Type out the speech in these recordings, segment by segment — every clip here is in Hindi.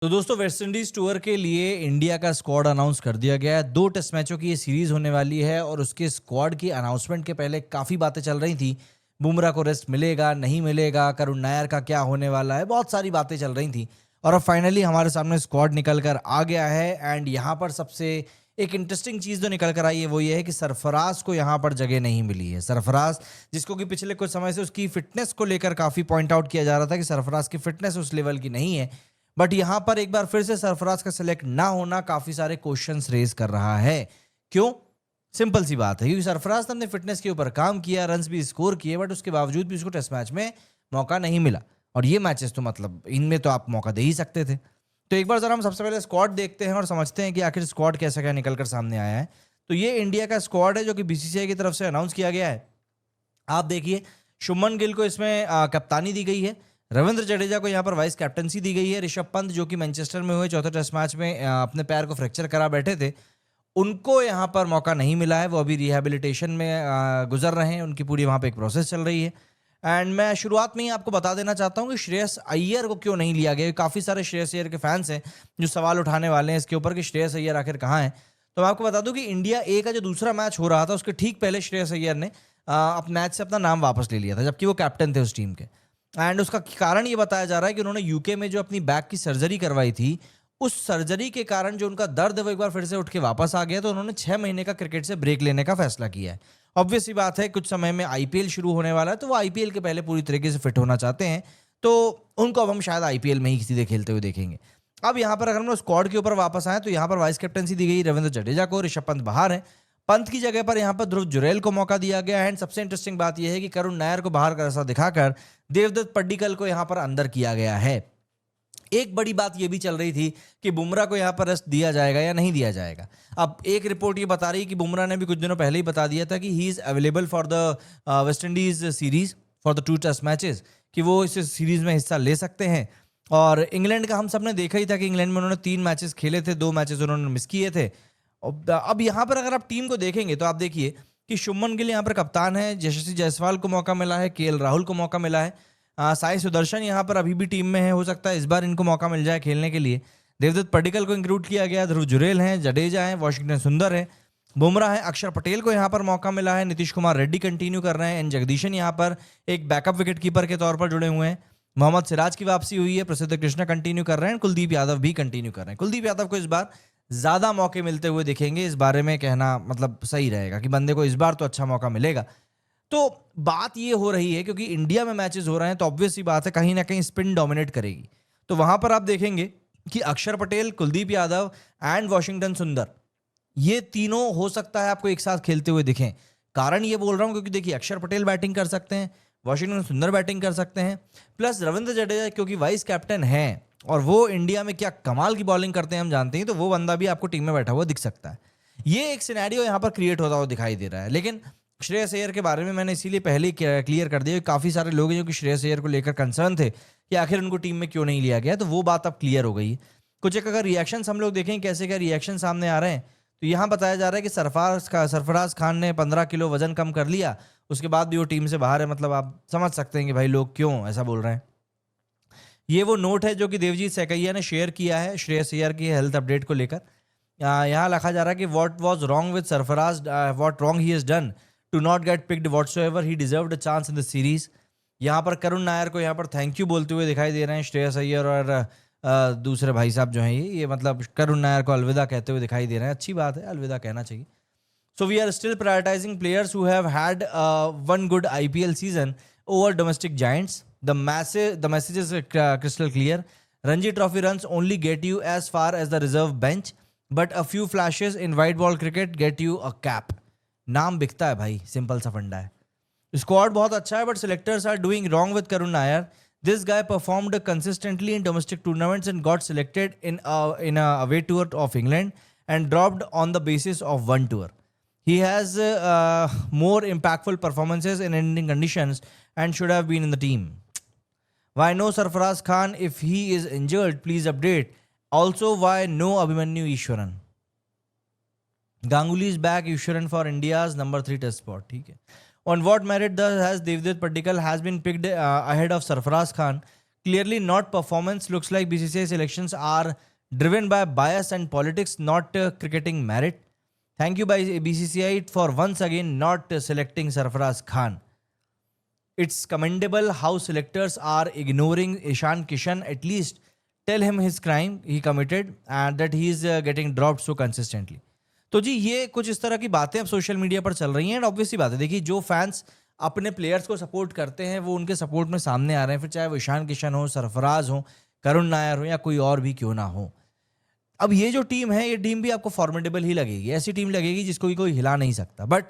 तो दोस्तों वेस्ट इंडीज टूर के लिए इंडिया का स्क्वाड अनाउंस कर दिया गया है। 2 टेस्ट मैचों की ये सीरीज होने वाली है और उसके स्क्वाड की अनाउंसमेंट के पहले काफ़ी बातें चल रही थी। बुमराह को रेस्ट मिलेगा, नहीं मिलेगा, करुण नायर का क्या होने वाला है, बहुत सारी बातें चल रही थी। और अब फाइनली हमारे सामने स्क्वाड निकल कर आ गया है। एंड यहाँ पर सबसे एक इंटरेस्टिंग चीज़ जो निकल कर आई है वो ये है कि सरफराज को यहाँ पर जगह नहीं मिली है। सरफराज जिसको कि पिछले कुछ समय से उसकी फिटनेस को लेकर काफ़ी पॉइंट आउट किया जा रहा था कि सरफराज की फिटनेस उस लेवल की नहीं है, बट यहां पर एक बार फिर से सरफराज का सिलेक्ट ना होना काफी सारे क्वेश्चंस रेज कर रहा है। क्यों? सिंपल सी बात है, क्योंकि सरफराज ने अपने फिटनेस के ऊपर काम किया, रन्स भी स्कोर किए, बट उसके बावजूद भी उसको टेस्ट मैच में मौका नहीं मिला। और ये मैचेस तो मतलब इनमें तो आप मौका दे ही सकते थे। तो एक बार जरा हम सबसे पहले स्क्वाड देखते हैं और समझते हैं कि आखिर स्क्वाड कैसा क्या निकल कर सामने आया है। तो ये इंडिया का स्क्वाड है जो कि बीसीसीआई की तरफ से अनाउंस किया गया है। आप देखिए, शुभमन गिल को इसमें कप्तानी दी गई है। रविंद्र जडेजा को यहाँ पर वाइस कैप्टनसी दी गई है। ऋषभ पंत जो कि मैनचेस्टर में हुए चौथे टेस्ट मैच में अपने पैर को फ्रैक्चर करा बैठे थे, उनको यहाँ पर मौका नहीं मिला है। वो अभी रिहैबिलिटेशन में गुजर रहे हैं, उनकी पूरी वहाँ पे एक प्रोसेस चल रही है। एंड मैं शुरुआत में ही आपको बता देना चाहता हूँ कि श्रेयस अय्यर को क्यों नहीं लिया गया। काफ़ी सारे श्रेयस अय्यर के फैंस हैं जो सवाल उठाने वाले हैं इसके ऊपर कि श्रेयस अय्यर आखिर कहाँ है। तो मैं आपको बता दूं कि इंडिया ए का जो दूसरा मैच हो रहा था उसके ठीक पहले श्रेयस अय्यर ने मैच से अपना नाम वापस ले लिया था, जबकि वो कैप्टन थे उस टीम के। एंड उसका कारण ये बताया जा रहा है कि उन्होंने यूके में जो अपनी बैक की सर्जरी करवाई थी, उस सर्जरी के कारण जो उनका दर्द है वो एक बार फिर से उठ के वापस आ गया। तो उन्होंने 6 महीने का क्रिकेट से ब्रेक लेने का फैसला किया है। ऑब्वियस सी बात है, कुछ समय में आईपीएल शुरू होने वाला है, तो वो आईपीएल के पहले पूरी तरीके से फिट होना चाहते हैं। तो उनको अब हम शायद आईपीएल में ही सीधे खेलते हुए देखेंगे। अब यहाँ पर अगर हम लोग स्क्वाड के ऊपर वापस आए तो यहाँ पर वाइस कैप्टनसी दी गई रविंद्र जडेजा को। ऋषभ पंत बाहर है। पंत की जगह पर यहाँ पर ध्रुव जुरैल को मौका दिया गया है। एंड सबसे इंटरेस्टिंग बात यह है कि करुण नायर को बाहर का रास्ता दिखाकर देवदत्त पड्डीकल को यहाँ पर अंदर किया गया है। एक बड़ी बात यह भी चल रही थी कि बुमराह को यहाँ पर रेस्ट दिया जाएगा या नहीं दिया जाएगा। अब एक रिपोर्ट ये बता रही है कि बुमराह ने भी कुछ दिनों पहले ही बता दिया था कि he is available for the West Indies series for the 2 test matches, कि वो इस सीरीज में हिस्सा ले सकते हैं। और इंग्लैंड का हम सब ने देखा ही था कि इंग्लैंड में उन्होंने 3 मैचेस खेले थे, 2 मैचेस उन्होंने मिस किए थे। अब यहाँ पर अगर आप टीम को देखेंगे तो आप देखिए कि शुभमन गिल यहाँ पर कप्तान है, यशस्वी जायसवाल को मौका मिला है, केएल राहुल को मौका मिला है, साई सुदर्शन यहाँ पर अभी भी टीम में है, हो सकता है इस बार इनको मौका मिल जाए खेलने के लिए। देवदत्त पड्डीकल को इंक्लूड किया गया, ध्रुव जुरैल हैं, जडेजा हैं, वॉशिंगटन सुंदर है, बुमराह है, अक्षर पटेल को यहाँ पर मौका मिला है, नीतीश कुमार रेड्डी कंटिन्यू कर रहे हैं, एन जगदीशन यहाँ पर एक बैकअप विकेट कीपर के तौर पर जुड़े हुए हैं, मोहम्मद सिराज की वापसी हुई है, प्रसिद्ध कृष्णा कंटिन्यू कर रहे हैं, कुलदीप यादव भी कंटिन्यू कर रहे हैं। कुलदीप यादव को इस बार ज्यादा मौके मिलते हुए दिखेंगे, इस बारे में कहना मतलब सही रहेगा कि बंदे को इस बार तो अच्छा मौका मिलेगा। तो बात ये हो रही है क्योंकि इंडिया में मैचेस हो रहे हैं तो ऑब्वियस सी बात है कहीं ना कहीं स्पिन डोमिनेट करेगी। तो वहां पर आप देखेंगे कि अक्षर पटेल, कुलदीप यादव एंड वॉशिंगटन सुंदर, ये तीनों हो सकता है आपको एक साथ खेलते हुए दिखें। कारण ये बोल रहा हूं क्योंकि देखिए अक्षर पटेल बैटिंग कर सकते हैं, वॉशिंगटन सुंदर बैटिंग कर सकते हैं, प्लस रविंद्र जडेजा क्योंकि वाइस कैप्टन है और वो इंडिया में क्या कमाल की बॉलिंग करते हैं हम जानते हैं, तो वो बंदा भी आपको टीम में बैठा हुआ दिख सकता है। ये एक सिनेरियो यहाँ पर क्रिएट होता हुआ दिखाई दे रहा है। लेकिन श्रेयस अय्यर के बारे में मैंने इसीलिए पहले ही क्लियर कर दिया, काफ़ी सारे लोग हैं जो कि श्रेयस अय्यर को लेकर कंसर्न थे कि आखिर उनको टीम में क्यों नहीं लिया गया, तो वो बात अब क्लियर हो गई है। कुछ एक अगर रिएक्शंस हम लोग देखें कैसे क्या रिएक्शन सामने आ रहे हैं, तो यहाँ बताया जा रहा है कि सरफराज खान ने 15 किलो वजन कम कर लिया, उसके बाद भी वो टीम से बाहर है। मतलब आप समझ सकते हैं कि भाई लोग क्यों ऐसा बोल रहे हैं। ये वो नोट है जो कि देवजीत सहकैया ने शेयर किया है श्रेयस अय्यर की हेल्थ अपडेट को लेकर। यहाँ लिखा जा रहा है कि what was wrong with Sarfaraz, what wrong he has done to not get picked whatsoever, he deserved a chance in the series. यहाँ पर करुण नायर को यहाँ पर थैंक यू बोलते हुए दिखाई दे रहे हैं श्रेयस अय्यर, और दूसरे भाई साहब जो हैं ये मतलब करुण नायर को अलविदा कहते हुए दिखाई दे रहे हैं। अच्छी बात है, अलविदा कहना चाहिए। So we are still prioritizing players who have had one good IPL season over domestic giants. The message is crystal clear. Ranji Trophy runs only get you as far as the reserve bench, but a few flashes in white ball cricket get you a cap. नाम बिकता है भाई, सिंपल सा फंडा है। स्क्वाड बहुत अच्छा है, but selectors are doing wrong with Karun Nair. This guy performed consistently in domestic tournaments and got selected in a away tour of England and dropped on the basis of one tour. He has more impactful performances in Indian conditions and should have been in the team. Why no Sarfaraz Khan if he is injured? Please update. Also, why no Abhimanyu Ishwaran? Ganguly is back. Ishwaran for India's number 3 test spot. ठीक है. On what merit has Devdutt Padikkal has been picked ahead of Sarfaraz Khan? Clearly not performance. Looks like BCCI's elections are driven by bias and politics, not cricketing merit. Thank you by BCCI for once again not selecting Sarfaraz Khan. It's commendable how selectors are ignoring Ishan Kishan. At least tell him his crime he committed and that he is getting dropped so consistently. तो जी ये कुछ इस तरह की बातें अब सोशल मीडिया पर चल रही हैं एंड ऑब्वियसली बात है, देखिए जो फैंस अपने प्लेयर्स को सपोर्ट करते हैं वो उनके सपोर्ट में सामने आ रहे हैं, फिर चाहे वो ईशान किशन हो, सरफराज हो, करुण नायर हो या कोई और भी क्यों ना हो। अब ये जो टीम है ये टीम भी आपको फॉर्मेडेबल ही लगेगी, ऐसी टीम लगेगी जिसको भी कोई हिला नहीं सकता। बट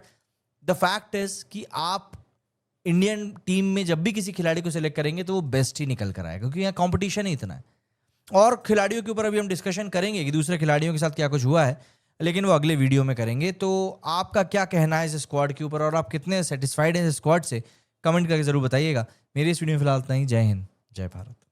द फैक्ट इज कि आप इंडियन टीम में जब भी किसी खिलाड़ी को सिलेक्ट करेंगे तो वो बेस्ट ही निकल कर आएगा, क्योंकि यहाँ कॉम्पिटिशन ही इतना है। और खिलाड़ियों के ऊपर अभी हम डिस्कशन करेंगे कि दूसरे खिलाड़ियों के साथ क्या कुछ हुआ है, लेकिन वो अगले वीडियो में करेंगे। तो आपका क्या कहना है इस स्क्वाड के ऊपर और आप कितने सेटिस्फाइड हैं इस स्क्वाड से, कमेंट करके जरूर बताइएगा। मेरी इस वीडियो में फिलहाल इतना ही। जय हिंद, जय भारत।